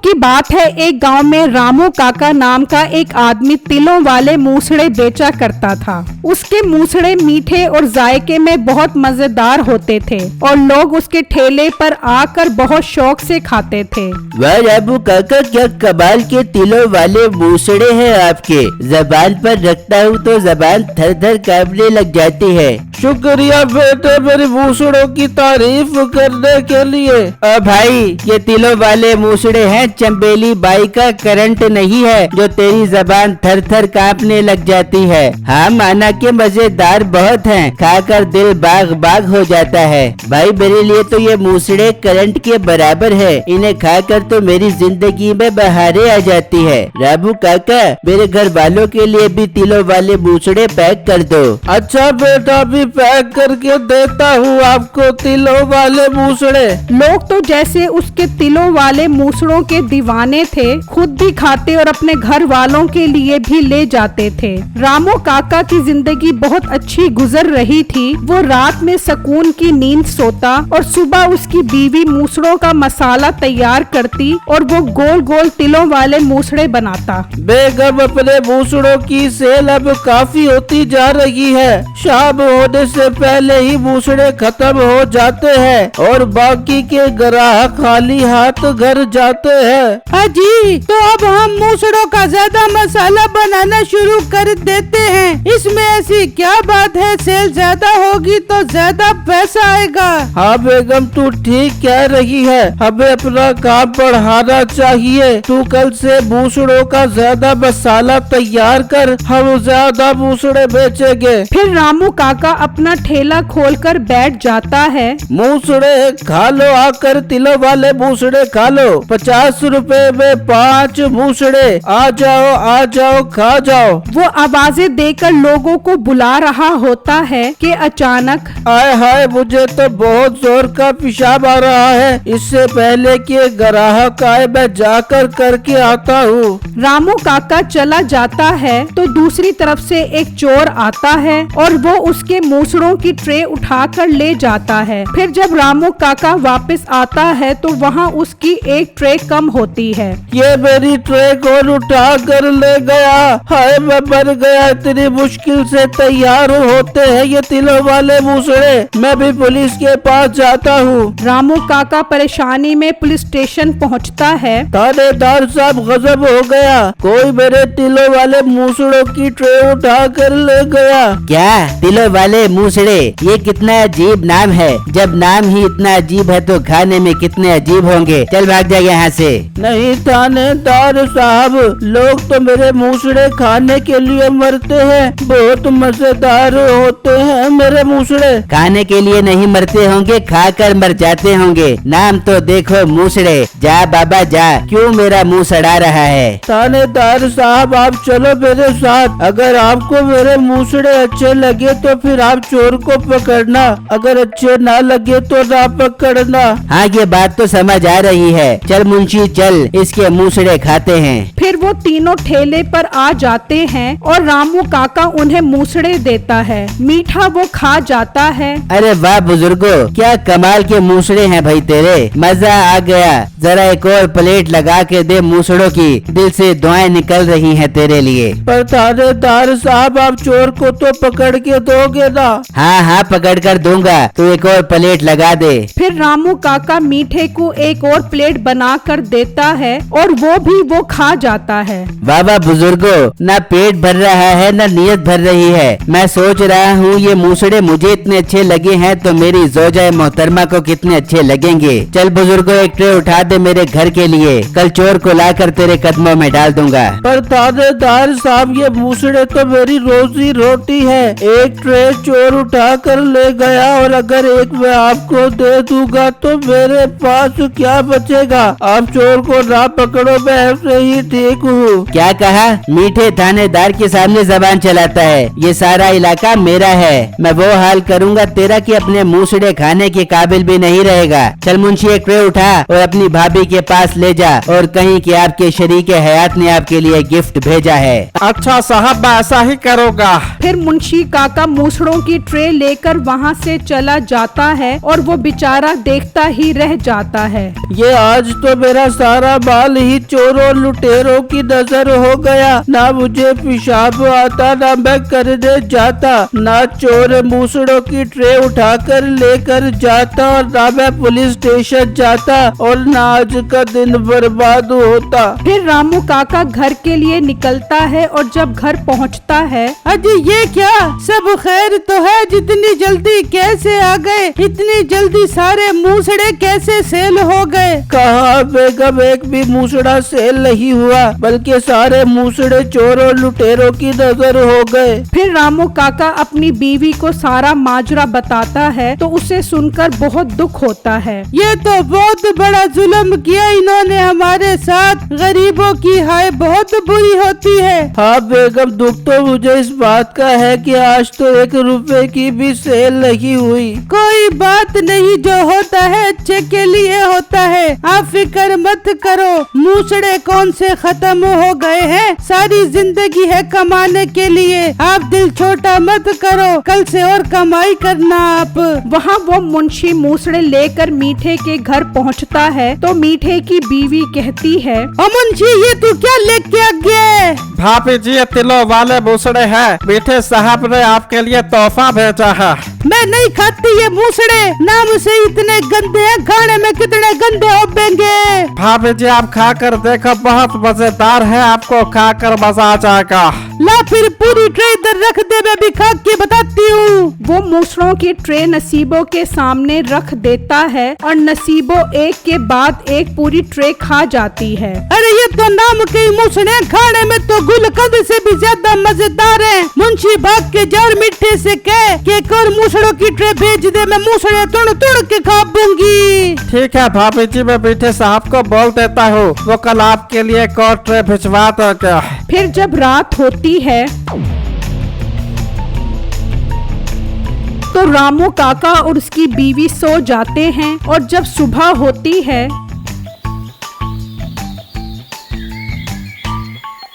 की बात है, एक गांव में रामू काका नाम का एक आदमी तिलों वाले मूसड़े बेचा करता था। उसके मूसड़े मीठे और जायके में बहुत मजेदार होते थे और लोग उसके ठेले पर आकर बहुत शौक से खाते थे। वाह रामू काका, क्या कमाल के तिलों वाले मूसड़े हैं आपके। जबान पर रखता हूँ तो जबान थर थर कांपने लग जाती है। शुक्रिया बेटे मेरी मूसड़ों की तारीफ करने के लिए। भाई ये तिलों वाले मूसड़े हैं, चंबेली बाई का करंट नहीं है जो तेरी जबान थर थर कांपने लग जाती है। हाँ माना के मजेदार बहुत हैं, खाकर दिल बाग बाग हो जाता है। भाई मेरे लिए तो ये मूसड़े करंट के बराबर है, इन्हें खाकर तो मेरी जिंदगी में बहारें आ जाती है। रामू काका मेरे घर वालों के लिए भी तिलों वाले मूसड़े पैक कर दो। अच्छा बेटा, भी पैक करके देता हूँ आपको तिलों वाले मूसड़े। लोग तो जैसे उसके तिलों वाले मूसड़ों के दीवाने थे, खुद भी खाते और अपने घर वालों के लिए भी ले जाते थे। रामू काका की जिंदगी बहुत अच्छी गुजर रही थी। वो रात में सुकून की नींद सोता और सुबह उसकी बीवी मूसड़ों का मसाला तैयार करती और वो गोल गोल तिलों वाले मूसड़े बनाता। बेगम अपने मूसड़ों की सेल अब काफी होती जा रही है। शाम होने से पहले ही मूसड़े खत्म हो जाते हैं और बाकी के ग्राहक खाली हाथ घर जाते हैं। अजी, तो अब हम मूसड़ों का ज्यादा मसाला बनाना शुरू कर देते हैं। इसमें ऐसी क्या बात है, सेल ज्यादा होगी तो ज्यादा पैसा आएगा। हाँ बेगम, तू ठीक कह रही है, हमें अपना काम बढ़ाना चाहिए। तू कल से मूसड़ों का ज्यादा मसाला तैयार कर, हम ज्यादा मूसड़े बेचेंगे। फिर रामू काका अपना ठेला खोलकर बैठ जाता है। मूसड़े खा लो, आकर तिलों वाले मूसड़े खा लो। 50 रुपए में 5 मूसड़े, आ जाओ खा जाओ। वो आवाजें देकर लोगों को बुला रहा होता है कि अचानक आय हाय, मुझे तो बहुत जोर का पेशाब आ रहा है। इससे पहले कि ग्राहक आए मैं जाकर करके आता हूँ। रामू काका चला जाता है तो दूसरी तरफ से एक चोर आता है और वो उसके मूसड़ों की ट्रे उठाकर ले जाता है। फिर जब रामू काका वापस आता है तो वहाँ उसकी एक ट्रे कम होती है। ये मेरी ट्रे कौन उठा कर ले गया? हाय मैं मर गया। इतनी मुश्किल से तैयार होते हैं ये तिलों वाले मूसड़े। मैं भी पुलिस के पास जाता हूँ। रामू काका परेशानी में पुलिस स्टेशन पहुँचता है। थानेदार साहब, गजब हो गया, कोई मेरे तिलों वाले मूसड़ों की ट्रे उठा कर ले गया। क्या तिलों वाले मूसड़े? ये कितना अजीब नाम है। जब नाम ही इतना अजीब है तो खाने में कितने अजीब होंगे। चल भाग जा यहाँ से। नहीं थानेदार साहब, लोग तो मेरे मूसड़े खाने के लिए मरते हैं। बहुत मजेदार होते हैं मेरे मूसड़े। खाने के लिए नहीं मरते होंगे, खाकर मर जाते होंगे। नाम तो देखो मूसड़े। जा बाबा जा, क्यों मेरा मुंह सड़ा रहा है? थानेदार साहब, आप चलो मेरे साथ। अगर आपको मेरे मूसड़े अच्छे लगे तो फिर आप चोर को पकड़ना, अगर अच्छे ना लगे तो ना पकड़ना। हाँ ये बात तो समझ आ रही है। चल मुंशी चल, इसके मूसड़े खाते हैं। फिर वो तीनों ठेले पर आ जाते हैं और रामू काका उन्हें मूसड़े देता है। मीठा वो खा जाता है। अरे वाह बुजुर्गो, क्या कमाल के मूसड़े हैं भाई तेरे, मजा आ गया। जरा एक और प्लेट लगा के दे मूसड़ों की, दिल से दुआएं निकल रही हैं तेरे लिए। पर थानेदार साहब, आप चोर को तो पकड़ के दोगे ना? हाँ पकड़ कर दूंगा, तू एक और प्लेट लगा दे। फिर रामू काका मीठे को एक और प्लेट बना कर देता है और वो खा जाता है। बाबा बुजुर्गो, ना पेट भर रहा है ना नीयत भर रही है। मैं सोच रहा हूँ ये मूसड़े मुझे इतने अच्छे लगे हैं तो मेरी जोजा मोहतरमा को कितने अच्छे लगेंगे। चल बुजुर्गो, एक ट्रे उठा दे मेरे घर के लिए, कल चोर को लाकर तेरे कदमों में डाल दूंगा। पर थानेदार साहब, ये मूसड़े तो मेरी रोजी रोटी है। एक ट्रे चोर उठा कर ले गया और अगर एक मैं आपको दे दूंगा तो मेरे पास क्या बचेगा? आप चोर को ना पकड़ो, मैं ऐसे ही ठीक हूँ। क्या कहा? मीठे थानेदार के सामने जबान चलाता है। ये सारा इलाका मेरा है। मैं वो हाल करूँगा तेरा कि अपने मूसड़े खाने के काबिल भी नहीं रहेगा। चल मुंशी, एक ट्रे उठा और अपनी भाभी के पास ले जा और कहीं कि आपके शरीके हयात ने आपके लिए गिफ्ट भेजा है। अच्छा साहब, मैं ऐसा ही करूँगा। फिर मुंशी काका मूसड़ों की ट्रे लेकर वहाँ से चला जाता है और वो बेचारा देखता ही रह जाता है। ये आज तो मेरा सारा माल ही चोरों और लुटेरों की नजर हो गया। ना मुझे पेशाब आता, ना मैं करने जाता, ना चोर मूसड़ों की ट्रे उठाकर लेकर जाता, और ना मैं पुलिस स्टेशन जाता, और ना आज का दिन बर्बाद होता। फिर रामू काका घर के लिए निकलता है और जब घर पहुंचता है, अजी ये क्या, सब खैर तो है? जितनी जल्दी कैसे आ गए? इतनी जल्दी सारे मूसड़े कैसे सेल हो गए? कहा बेगम, एक भी मूसड़ा सेल नहीं हुआ, बल्कि सारे मूसड़े चोर और लुटेरों की नजर हो गए। फिर रामू काका अपनी बीवी को सारा माजरा बताता है तो उसे सुनकर बहुत दुख होता है। ये तो बहुत बड़ा जुल्म किया इन्होंने हमारे साथ। गरीबों की हाय बहुत बुरी होती है। हाँ बेगम, दुख तो मुझे इस बात का है कि आज तो 1 रुपए की भी सेल नहीं हुई। कोई बात नहीं, जो होता है अच्छे के लिए होता है, आप फिक्र मत करो। मूसड़े कौन से खत्म हो गए हैं? सारी जिंदगी है कमाने के लिए। आप दिल छोटा मत करो, कल से और कमाई करना आप। वहाँ वो मुंशी मूसड़े लेकर मीठे के घर पहुँचता है तो मीठे की बीवी कहती है, ओ मुंशी, ये तू क्या लेके आ गया? भाभी जी, ये तिलों वाले मूसड़े हैं। मीठे साहब ने आपके लिए तोहफा भेजा है। मैं नहीं खाती ये मूसड़े, नाम से इतने गंदे हैं, खाने में कितने गंदे होंगे। भाभी जी, आप खा कर देखो, बहुत मजेदार है, आपको खा कर मजा आ जाएगा। ला फिर पूरी ट्रे इधर रख दे, मैं भी खा के बताती हूँ। वो मूसड़ों की ट्रे नसीबों के सामने रख देता है और नसीबों एक के बाद एक पूरी ट्रे खा जाती है। अरे ये तो नाम के मूसड़े, खाने में तो गुलकंद से भी ज्यादा मजेदार है। मुंशी भाग के जार मीठे से कह कि एक और मूसड़ों की ट्रे भेज दे, मैं मूसड़े तोड़ तोड़ के खा दूंगी। ठीक है भाभी जी, मैं मीठे साहब को बोल देता हूँ, वो कल आपके लिए एक और ट्रे भिजवा देगा। फिर जब रात होती है तो रामू काका और उसकी बीवी सो जाते हैं और जब सुबह होती है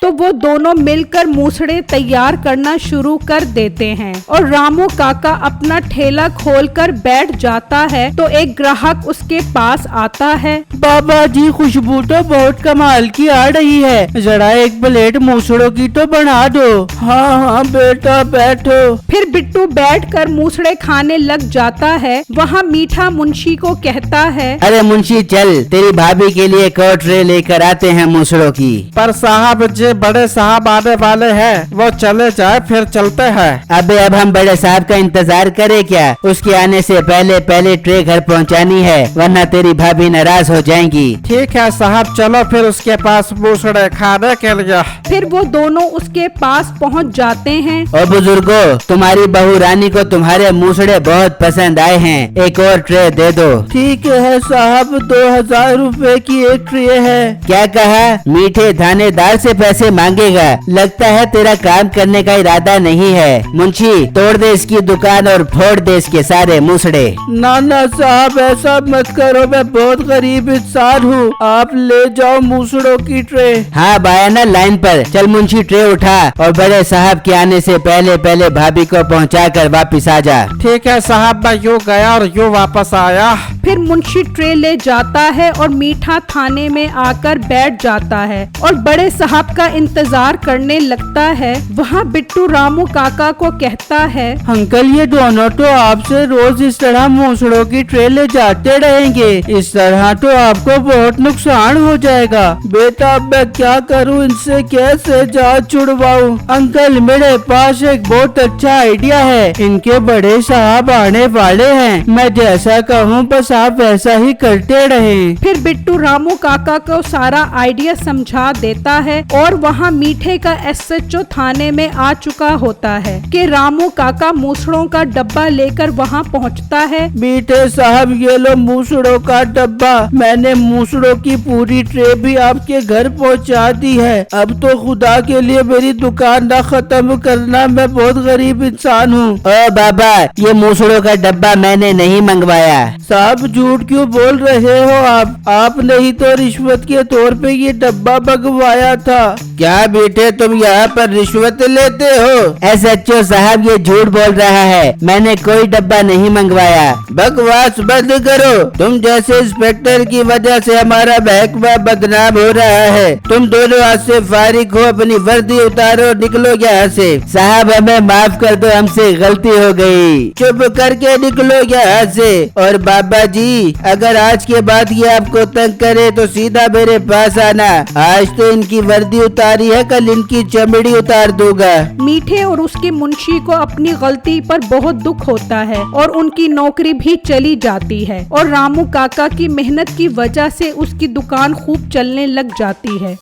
तो वो दोनों मिलकर मूसड़े तैयार करना शुरू कर देते हैं और रामू काका अपना ठेला खोलकर बैठ जाता है तो एक ग्राहक उसके पास आता है। बाबा जी, खुशबू तो बहुत कमाल की आ रही है, जरा एक प्लेट मूसड़ों की तो बना दो। हाँ हाँ बेटा, बैठो। फिर बिट्टू बैठकर मूसड़े खाने लग जाता है। वहाँ मीठा मुंशी को कहता है, अरे मुंशी, चल तेरी भाभी के लिए एक और ट्रे लेकर आते हैं मूसड़ों की। पर साहब जी, बड़े साहब आने वाले हैं, वो चले जाए फिर चलते हैं। अबे अब हम बड़े साहब का इंतजार करें क्या? उसके आने से पहले पहले ट्रे घर पहुंचानी है, वरना तेरी भाभी नाराज हो जाएंगी। ठीक है साहब, चलो फिर उसके पास मूसड़े खाने के लिए। फिर वो दोनों उसके पास पहुंच जाते हैं। और बुजुर्गो, तुम्हारी बहू रानी को तुम्हारे मूसड़े बहुत पसंद आए हैं, एक और ट्रे दे दो। ठीक है साहब, 2000 रुपए की एक ट्रे है। क्या कहा? मीठे थानेदार से पैसे मांगेगा? लगता है तेरा काम करने का इरादा नहीं है। मुंशी, तोड़ दे इसकी दुकान और फोड़ दे इसके सारे मूसड़े। नाना साहब, ऐसा मत करो, मैं बहुत गरीब इंसान हूँ, आप ले जाओ मूसड़ों की ट्रे। हाँ बाया ना लाइन पर, चल मुंशी ट्रे उठा और बड़े साहब के आने से पहले पहले भाभी को पहुँचा कर वापिस आ जा। ठीक है साहब, मैं यूँ गया और यूँ वापस आया। फिर मुंशी ट्रे ले जाता है और मीठा थाने में आकर बैठ जाता है और बड़े साहब का इंतजार करने लगता है। वहाँ बिट्टू रामू काका को कहता है, अंकल, ये दोनों तो आपसे रोज इस तरह मूसड़ों की ट्रे ले जाते रहेंगे, इस तरह तो आपको बहुत नुकसान हो जाएगा। बेटा, अब मैं क्या करूँ, इनसे कैसे जांच छुड़वाऊँ? अंकल, मेरे पास एक बहुत अच्छा आइडिया है, इनके बड़े साहब आने वाले हैं, मैं जैसा कहूँ बस आप वैसा ही करते रहें। फिर बिट्टू रामू काका को सारा आइडिया समझा देता है और वहाँ मीठे का SHO थाने में आ चुका होता है कि रामू काका मूसड़ों का डब्बा लेकर वहाँ पहुँचता है। मीठे साहब, ये लो मूसड़ों का डब्बा, मैंने मूसड़ों की पूरी ट्रे भी आपके घर पहुँचा दी है। अब तो खुदा के लिए मेरी दुकान ना खत्म करना, मैं बहुत गरीब इंसान हूँ। ओ बाबा, ये मूसड़ों का डब्बा मैंने नहीं मंगवाया। साहब, झूठ क्यों बोल रहे हो आप? आपने ही तो रिश्वत के तौर पे ये डब्बा मंगवाया था। क्या बेटे तुम यहाँ पर रिश्वत लेते हो? SHO साहब ये झूठ बोल रहा है, मैंने कोई डब्बा नहीं मंगवाया। बकवास बंद करो, तुम जैसे इंस्पेक्टर की वजह से हमारा महकमा बदनाम हो रहा है। तुम दोनों आज से फारिग हो, अपनी वर्दी उतारो, निकलो यहाँ से। साहब हमें माफ कर दो, हमसे गलती हो गई। चुप करके निकलो यहाँ से। और बाबा जी अगर आज के बाद ये आपको तंग करे तो सीधा मेरे पास आना। आज तो इनकी वर्दी उतारी है, कल इनकी चमड़ी उतार दूंगा। मीठे और उसके मुंशी को अपनी गलती पर बहुत दुख होता है और उनकी नौकरी भी चली जाती है और रामू काका की मेहनत की वजह से उसकी दुकान खूब चलने लग जाती है।